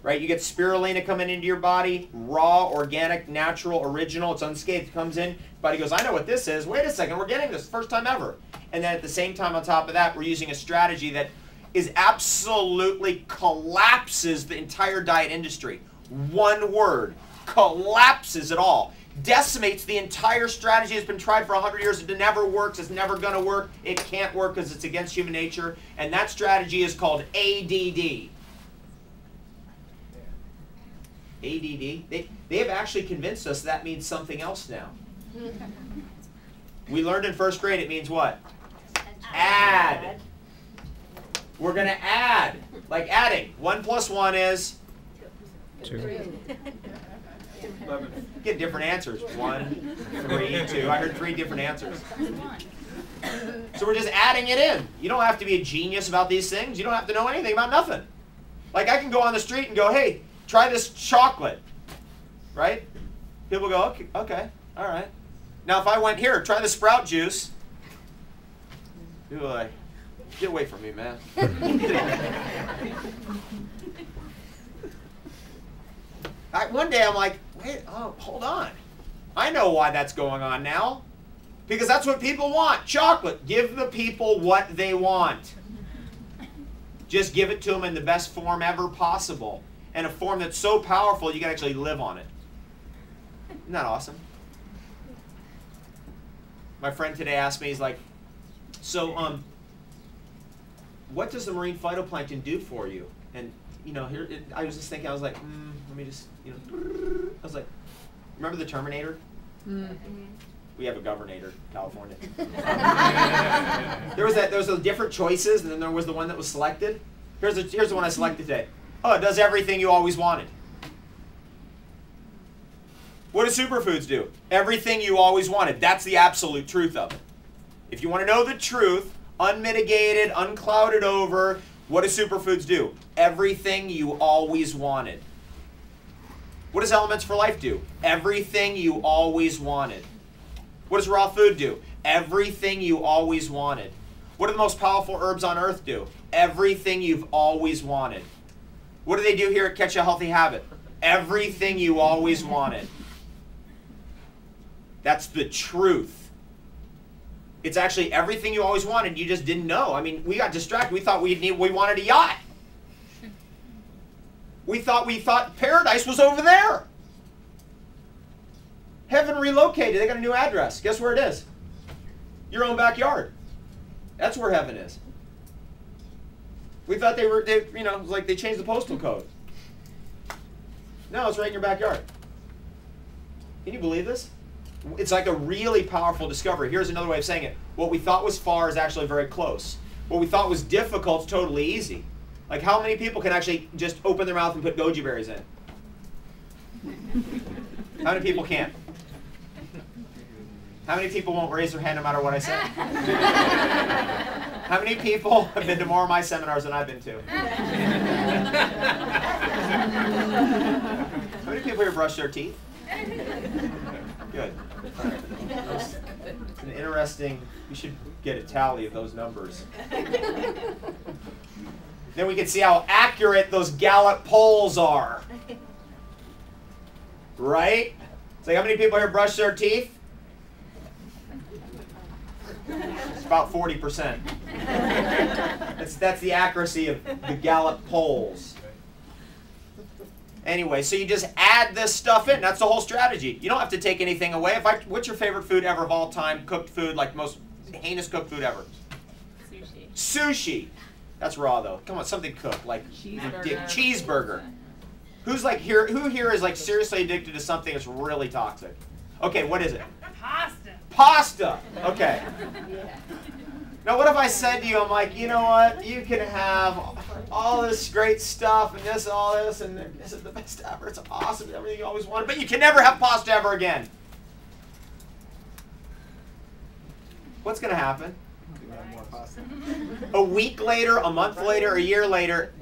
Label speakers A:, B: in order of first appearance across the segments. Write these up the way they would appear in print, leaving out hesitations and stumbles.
A: right? You get spirulina coming into your body, raw, organic, natural, original, it's unscathed, comes in. Body goes, I know what this is. Wait a second, we're getting this first time ever. And then at the same time on top of that, we're using a strategy that is absolutely collapses the entire diet industry. One word, collapses it all. Decimates the entire strategy that's been tried for 100 years. It never works. It's never going to work. It can't work because it's against human nature. And that strategy is called ADD. ADD. They have actually convinced us that means something else now. We learned in first grade it means what? Add. We're going to add. Like adding. 1 plus 1 is? 2. Get different answers. 1, 3, 2. I heard 3 different answers. So we're just adding it in. You don't have to be a genius about these things. You don't have to know anything about nothing. Like I can go on the street and go, hey, try this chocolate. Right? People go, okay, all right. Now if I went here, try the sprout juice. People are like, get away from me, man. One day I'm like, wait, oh, hold on. I know why that's going on now. Because that's what people want. Chocolate. Give the people what they want. Just give it to them in the best form ever possible. And a form that's so powerful you can actually live on it. Isn't that awesome? My friend today asked me, he's like, so, what does the marine phytoplankton do for you? And, you know, here, I was just thinking, I was like, let me just, you know, I was like, remember the Terminator? We have a Governator, California. there was those different choices, and then there was the one that was selected. Here's the one I selected today. Oh, it does everything you always wanted. What do superfoods do? Everything you always wanted. That's the absolute truth of it. If you want to know the truth, unmitigated, unclouded over, what do superfoods do? Everything you always wanted. What does Elements for Life do? Everything you always wanted. What does raw food do? Everything you always wanted. What do the most powerful herbs on earth do? Everything you've always wanted. What do they do here at Catch a Healthy Habit? Everything you always wanted. That's the truth. It's actually everything you always wanted. You just didn't know. I mean, we got distracted. We thought we wanted a yacht. We thought paradise was over there. Heaven relocated. They got a new address. Guess where it is? Your own backyard. That's where heaven is. We thought they you know, it was like they changed the postal code. No, it's right in your backyard. Can you believe this? It's like a really powerful discovery. Here's another way of saying it. What we thought was far is actually very close. What we thought was difficult is totally easy. Like how many people can actually just open their mouth and put goji berries in? How many people can't? How many people won't raise their hand no matter what I say? How many people have been to more of my seminars than I've been to? How many people here brush their teeth? Good. Right. It's an interesting, we should get a tally of those numbers. Then we can see how accurate those Gallup polls are. Right? It's like how many people here brush their teeth? It's about 40%. That's the accuracy of the Gallup polls. Anyway, so you just add this stuff in. That's the whole strategy. You don't have to take anything away. What's your favorite food ever of all time? Cooked food, like most heinous cooked food ever? Sushi. Sushi. That's raw though. Come on, something cooked, like cheeseburger. Who's like here? Who here is like seriously addicted to something that's really toxic? Okay, what is it?
B: Pasta.
A: Pasta. Okay. Now, what if I said to you, I'm like, you know what? You can have all this great stuff and this, all this, and this is the best ever. It's awesome. Everything you always wanted, but you can never have pasta ever again. What's going to happen? A week later, a month later, a year later,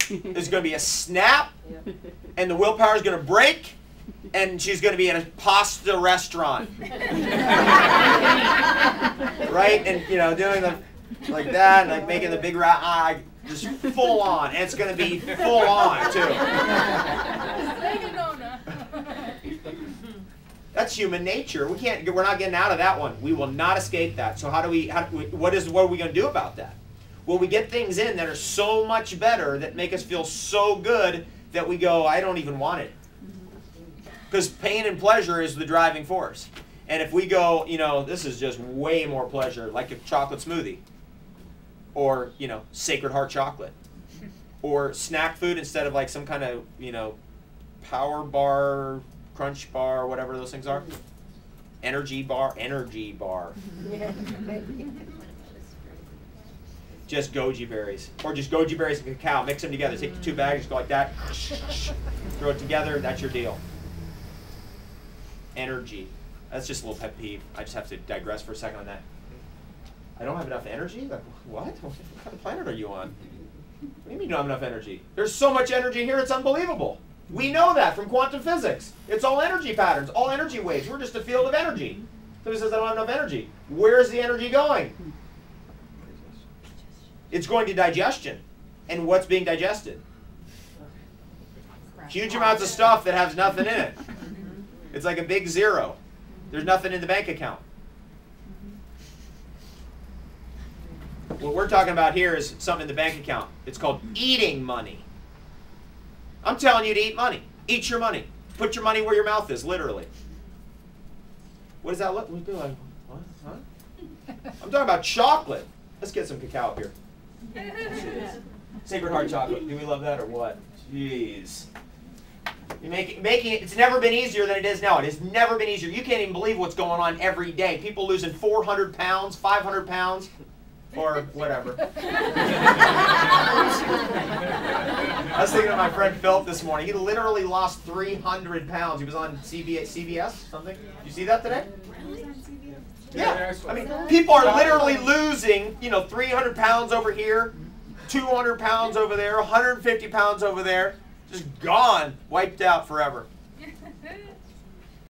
A: there's going to be a snap, and the willpower is going to break, and she's going to be in a pasta restaurant. Right? And, you know, doing the, like that, and like making the big Just full on. And it's going to be full on, too. That's human nature. We're not getting out of that one. We will not escape that. So what are we going to do about that? Well, we get things in that are so much better, that make us feel so good, that we go, I don't even want it. Because pain and pleasure is the driving force. And if we go, this is just way more pleasure, like a chocolate smoothie. Or, Sacred Heart chocolate. Or snack food instead of like some kind of, power bar, crunch bar, whatever those things are. Energy bar. Just goji berries. Or just goji berries and cacao. Mix them together. Take the 2 bags, just go like that. Throw it together. That's your deal. Energy. That's just a little pet peeve. I just have to digress for a second on that. I don't have enough energy? Like, what? What kind of planet are you on? What do you mean you don't have enough energy? There's so much energy here, it's unbelievable. We know that from quantum physics. It's all energy patterns, all energy waves. We're just a field of energy. Somebody says I don't have enough energy. Where's the energy going? It's going to digestion. And what's being digested? Huge amounts of stuff that has nothing in it. It's like a big zero. There's nothing in the bank account. What we're talking about here is something in the bank account. It's called eating money. I'm telling you to eat money. Eat your money. Put your money where your mouth is, literally. What does that look like? What? Huh? I'm talking about chocolate. Let's get some cacao up here. Sacred Heart chocolate. Do we love that or what? Jeez. You're making it, it's never been easier than it is now. It has never been easier. You can't even believe what's going on every day. People losing 400 pounds, 500 pounds, or whatever. I was thinking of my friend Philip this morning. He literally lost 300 pounds. He was on CBS something. Did you see that today? Yeah. I mean, people are literally losing, 300 pounds over here, 200 pounds over there, 150 pounds over there. Just gone, wiped out forever.